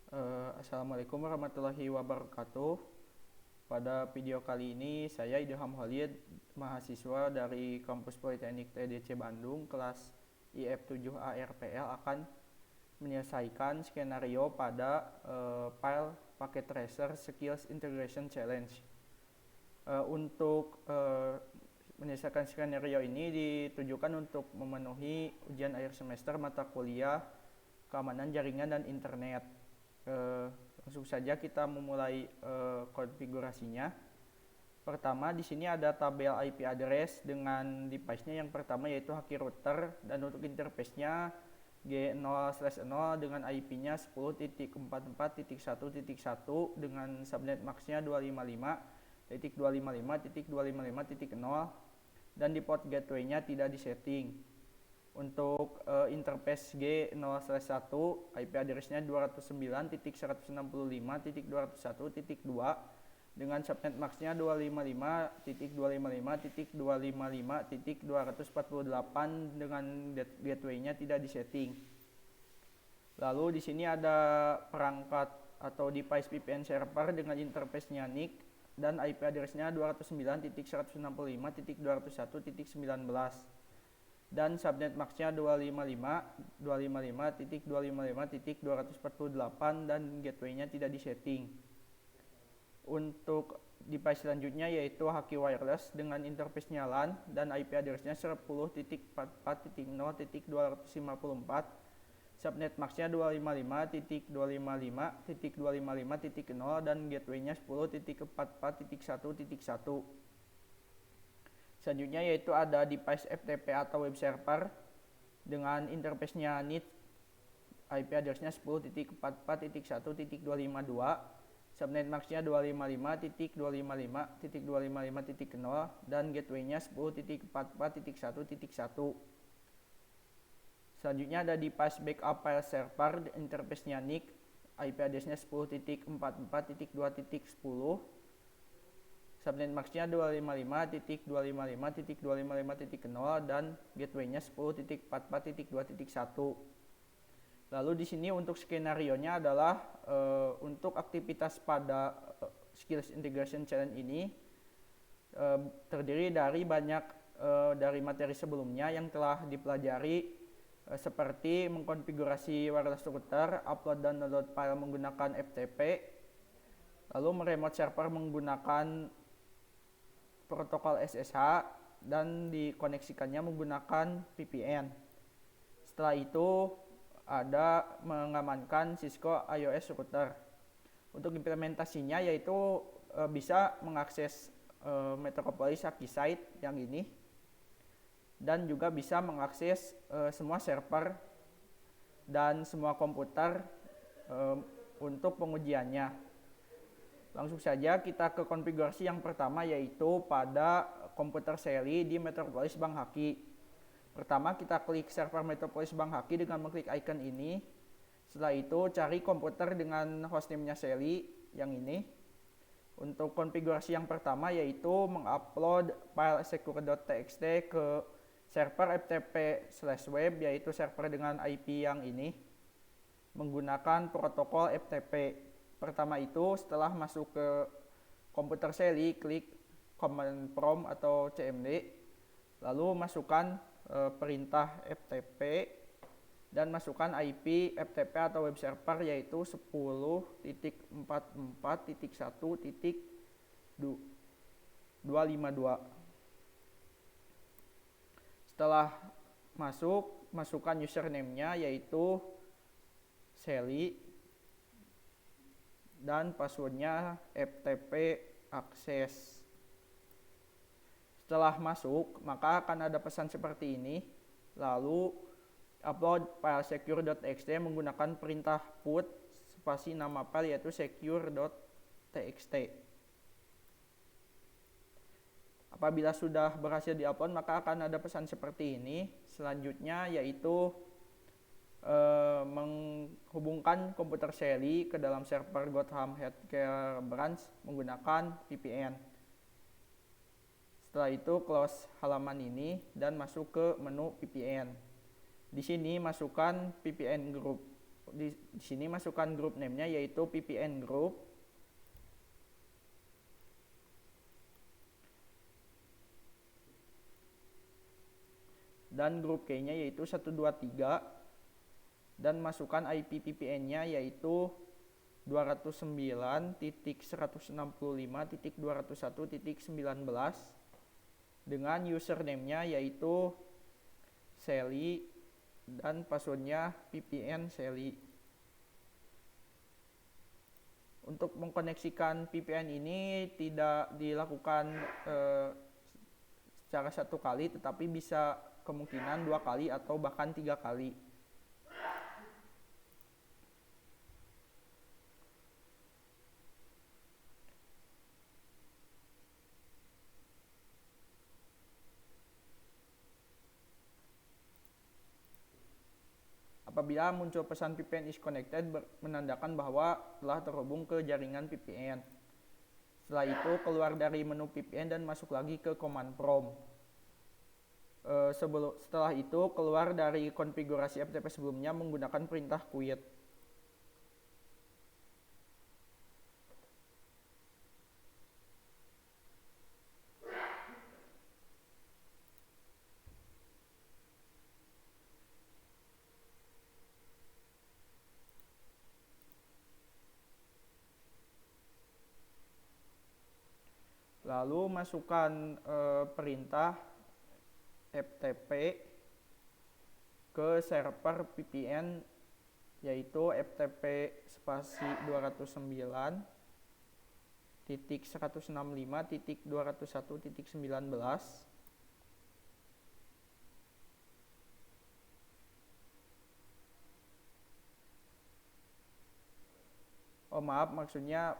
Assalamualaikum warahmatullahi wabarakatuh. Pada video kali ini saya Idham Khalid, mahasiswa dari Kampus Politeknik TDC Bandung, kelas IF7A RPL akan menyelesaikan skenario pada file Packet Tracer Skills Integration Challenge. Untuk menyelesaikan skenario ini ditujukan untuk memenuhi ujian akhir semester mata kuliah keamanan jaringan dan internet. Langsung saja kita memulai konfigurasinya. Pertama di sini ada tabel IP address dengan device-nya yang pertama yaitu Haki router, dan untuk interface-nya G0/0 dengan IP-nya 10.44.1.1 dengan subnet max-nya 255.255.255.0 dan di port gateway-nya tidak disetting. Untuk interface G0/1 IP address-nya 209.165.201.2 dengan subnet max-nya 255.255.255.248 dengan gateway-nya tidak disetting. Lalu di sini ada perangkat atau device VPN server dengan interface-nya NIC dan IP address-nya 209.165.201.19 dan subnet max-nya 255.255.255.248 dan gateway-nya tidak disetting. Untuk device selanjutnya yaitu Haki wireless dengan interface-nya LAN dan IP address-nya 10.44.0.254, subnet max-nya 255.255.255.0 dan gateway-nya 10.44.1.1. Selanjutnya yaitu ada device FTP atau web server dengan interface-nya NIT, IP address-nya 10.44.1.252, subnet max-nya 255.255.255.0 dan gateway-nya 10.44.1.1. Selanjutnya ada device backup file server, interface-nya NIC, IP address-nya 10.44.2.10, subnet max-nya 255.255.255.0 dan gateway-nya 10.44.2.1. Lalu di sini untuk skenario-nya adalah untuk aktivitas pada Skills Integration Challenge ini terdiri dari banyak dari materi sebelumnya yang telah dipelajari, seperti mengkonfigurasi wireless router, upload dan download file menggunakan FTP, lalu meremote server menggunakan protokol SSH dan dikoneksikannya menggunakan VPN. Setelah itu ada mengamankan Cisco iOS router. Untuk implementasinya yaitu bisa mengakses Metropolis Haki site yang ini dan juga bisa mengakses semua server dan semua komputer untuk pengujiannya. Langsung saja kita ke konfigurasi yang pertama yaitu pada komputer Shelly di Metropolis Bank Haki. Pertama kita klik server Metropolis Bank Haki dengan mengklik icon ini. Setelah itu cari komputer dengan hostname-nya Shelly yang ini. Untuk konfigurasi yang pertama yaitu mengupload file secure.txt ke server FTP/web yaitu server dengan IP yang ini menggunakan protokol FTP. Pertama itu setelah masuk ke komputer Shelly, klik command prompt atau CMD, lalu masukkan perintah FTP dan masukkan IP FTP atau web server yaitu 10.44.1.252. Setelah masukkan username-nya yaitu Shelly dan passwordnya FTP access. Setelah masuk, maka akan ada pesan seperti ini. Lalu upload file secure.txt menggunakan perintah put spasi nama file yaitu secure.txt. Apabila sudah berhasil diupload, maka akan ada pesan seperti ini. Selanjutnya yaitu menghubungkan komputer Shelly ke dalam server Gotham Healthcare Branch menggunakan VPN. Setelah itu close halaman ini dan masuk ke menu VPN. Di sini masukkan VPN group Di sini masukkan group name-nya yaitu VPN group. Dan group key-nya yaitu 123 dan masukkan IP VPN-nya yaitu 209.165.201.19 dengan username-nya yaitu Sally dan password-nya VPN Sally. Untuk mengkoneksikan VPN ini tidak dilakukan secara satu kali, tetapi bisa kemungkinan 2 kali atau bahkan 3 kali. Apabila muncul pesan VPN is connected, menandakan bahwa telah terhubung ke jaringan VPN. Setelah itu keluar dari menu VPN dan masuk lagi ke command prompt. Setelah itu keluar dari konfigurasi FTP sebelumnya menggunakan perintah quit. Lalu masukkan perintah FTP ke server VPN yaitu FTP spasi 209.165.201.19. Maaf, maksudnya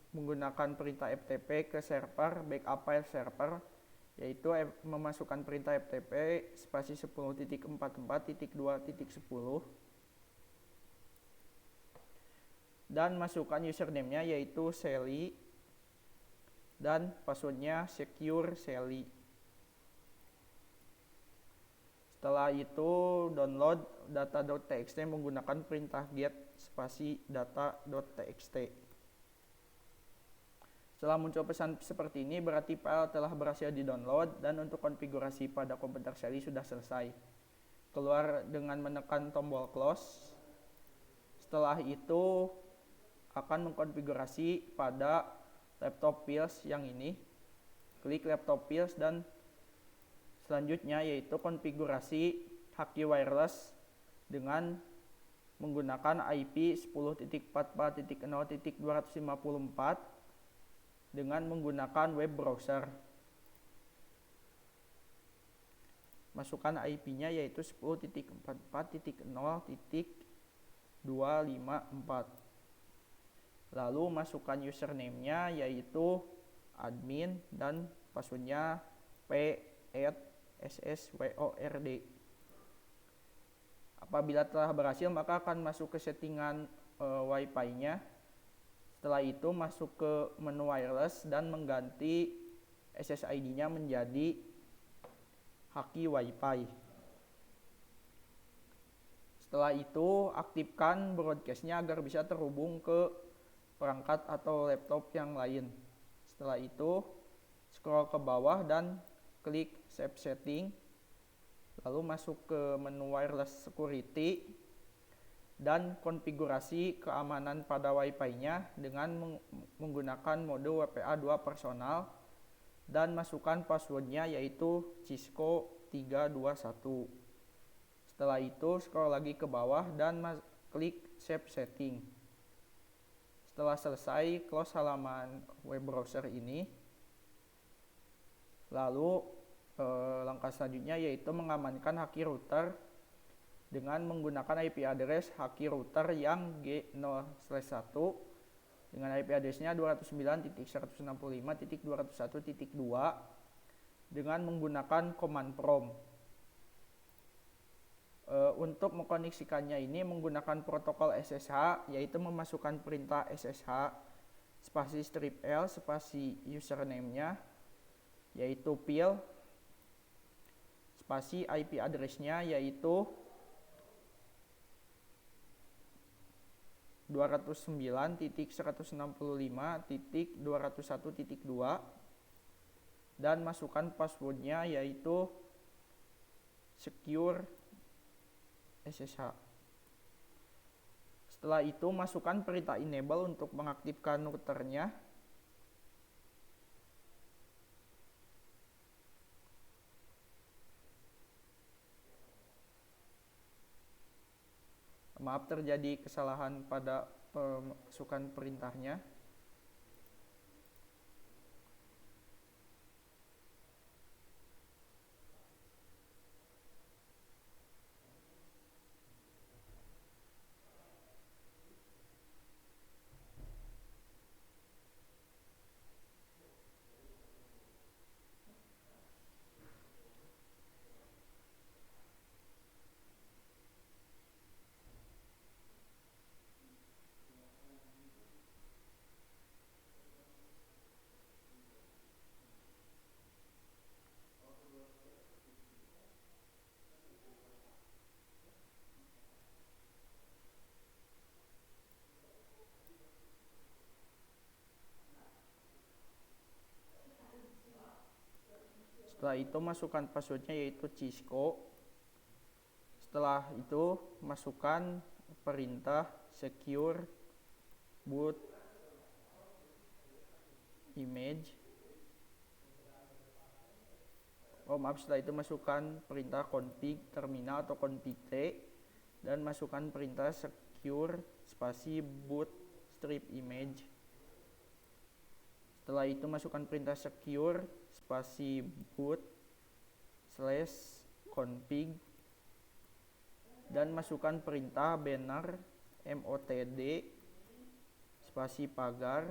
menggunakan perintah FTP ke server backup file server, yaitu memasukkan perintah FTP spasi 10.44.2.10 dan masukkan username-nya yaitu Sally dan password-nya secure Sally. Setelah itu download data.txt menggunakan perintah get spasi data.txt. Setelah muncul pesan seperti ini, berarti file telah berhasil di-download dan untuk konfigurasi pada komputer Sally sudah selesai. Keluar dengan menekan tombol close. Setelah itu akan mengkonfigurasi pada laptop Pils yang ini. Klik laptop Pils dan selanjutnya yaitu konfigurasi Haki Wireless dengan menggunakan IP 10.44.0.254 dengan menggunakan web browser. Masukkan IP-nya yaitu 10.44.0.254. Lalu masukkan username-nya yaitu admin dan password-nya p@ssword. Apabila telah berhasil, maka akan masuk ke settingan Wi-Fi-nya. Setelah itu masuk ke menu wireless dan mengganti SSID-nya menjadi Haki Wi-Fi. Setelah itu aktifkan broadcast-nya agar bisa terhubung ke perangkat atau laptop yang lain. Setelah itu scroll ke bawah dan klik save setting. Lalu masuk ke menu wireless security dan konfigurasi keamanan pada Wi-Fi-nya dengan menggunakan mode WPA 2 personal dan masukkan password-nya yaitu Cisco 321. Setelah itu scroll lagi ke bawah dan klik save setting. Setelah selesai, close halaman web browser ini. Lalu langkah selanjutnya yaitu mengamankan Haki router dengan menggunakan IP address Haki router yang G0/1 dengan IP address-nya 209.165.201.2 dengan menggunakan command prompt. Untuk mengkoneksikannya ini menggunakan protokol SSH, yaitu memasukkan perintah SSH spasi strip L spasi username-nya yaitu pil spasi IP address-nya yaitu 209.165.201.2 dan masukkan passwordnya yaitu secure SSH. Setelah itu masukkan perintah enable untuk mengaktifkan routernya. Maaf, terjadi kesalahan pada pemasukan perintahnya. Setelah itu masukkan passwordnya yaitu Cisco. Setelah itu masukkan perintah secure boot image. Setelah itu masukkan perintah config terminal atau config t dan masukkan perintah secure spasi boot strip image. Setelah itu masukkan perintah secure spasi boot /config dan masukkan perintah banner motd spasi pagar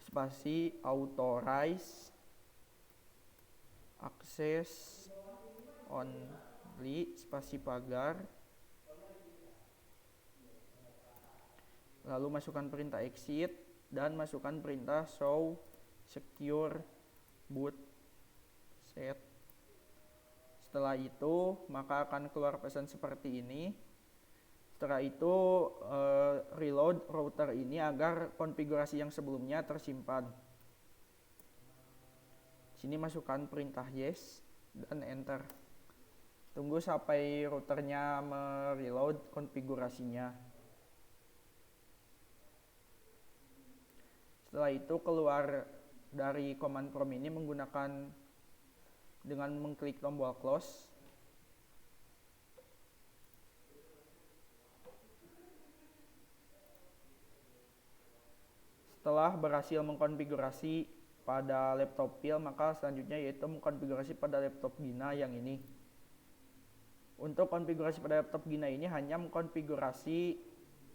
spasi authorize access only spasi pagar, lalu masukkan perintah exit dan masukkan perintah show secure boot set. Setelah itu maka akan keluar pesan seperti ini. Setelah itu reload router ini agar konfigurasi yang sebelumnya tersimpan. Sini masukkan perintah yes dan enter. Tunggu sampai routernya mereload konfigurasinya. Setelah itu keluar dari command prompt ini menggunakan dengan mengklik tombol close. Setelah berhasil mengkonfigurasi pada laptop Phil, maka selanjutnya yaitu mengkonfigurasi pada laptop Gina yang ini. Untuk konfigurasi pada laptop Gina ini hanya mengkonfigurasi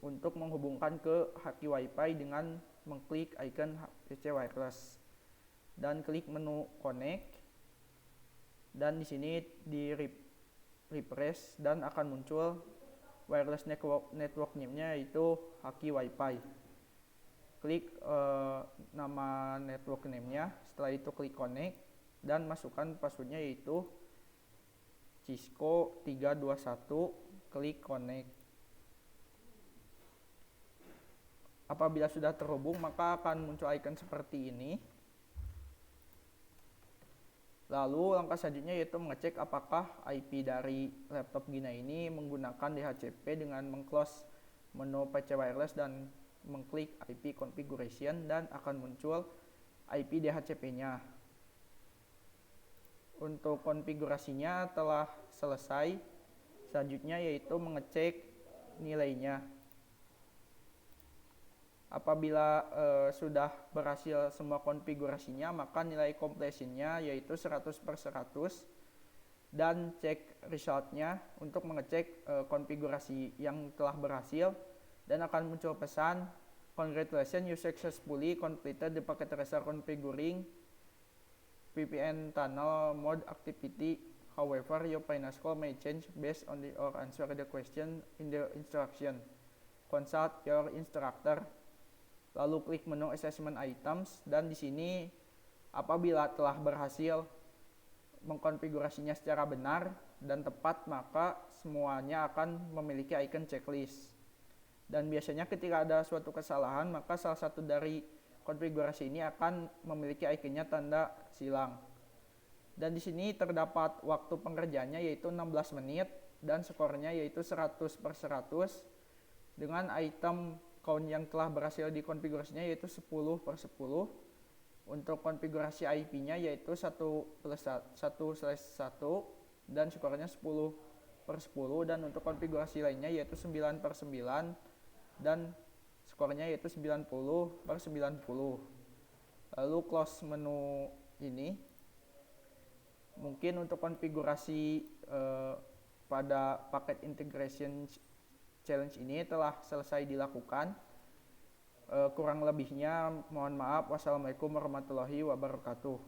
untuk menghubungkan ke haki WiFi dengan mengklik icon PC wireless dan klik menu connect, dan di sini di refresh dan akan muncul wireless network name-nya yaitu haki WiFi. Klik nama network name-nya, setelah itu klik connect dan masukkan passwordnya yaitu Cisco 321, klik connect. Apabila sudah terhubung maka akan muncul icon seperti ini. Lalu langkah selanjutnya yaitu mengecek apakah IP dari laptop Gina ini menggunakan DHCP dengan mengclose menu PC wireless dan mengklik IP configuration dan akan muncul IP DHCP-nya. Untuk konfigurasinya telah selesai. Selanjutnya yaitu mengecek nilainya. Apabila sudah berhasil semua konfigurasinya, maka nilai completion-nya yaitu 100/100 dan cek result-nya untuk mengecek konfigurasi yang telah berhasil, dan akan muncul pesan congratulations, you successfully completed the packet tracer configuring VPN tunnel mode activity. However, your final score may change based on your answer the question in the instruction. Consult your instructor. Lalu klik menu assessment items, dan di sini apabila telah berhasil mengkonfigurasinya secara benar dan tepat, maka semuanya akan memiliki icon checklist. Dan biasanya ketika ada suatu kesalahan, maka salah satu dari konfigurasi ini akan memiliki ikonnya tanda silang. Dan di sini terdapat waktu pengerjaannya yaitu 16 menit dan skornya yaitu 100/100 dengan item count yang telah berhasil dikonfigurasinya yaitu 10/10. Untuk konfigurasi IP-nya yaitu 1+1/1 dan skornya 10/10, dan untuk konfigurasi lainnya yaitu 9/9 dan skornya yaitu 90/90. Lalu close menu ini mungkin untuk konfigurasi pada paket integration challenge ini telah selesai dilakukan. Kurang lebihnya mohon maaf. Wassalamualaikum warahmatullahi wabarakatuh.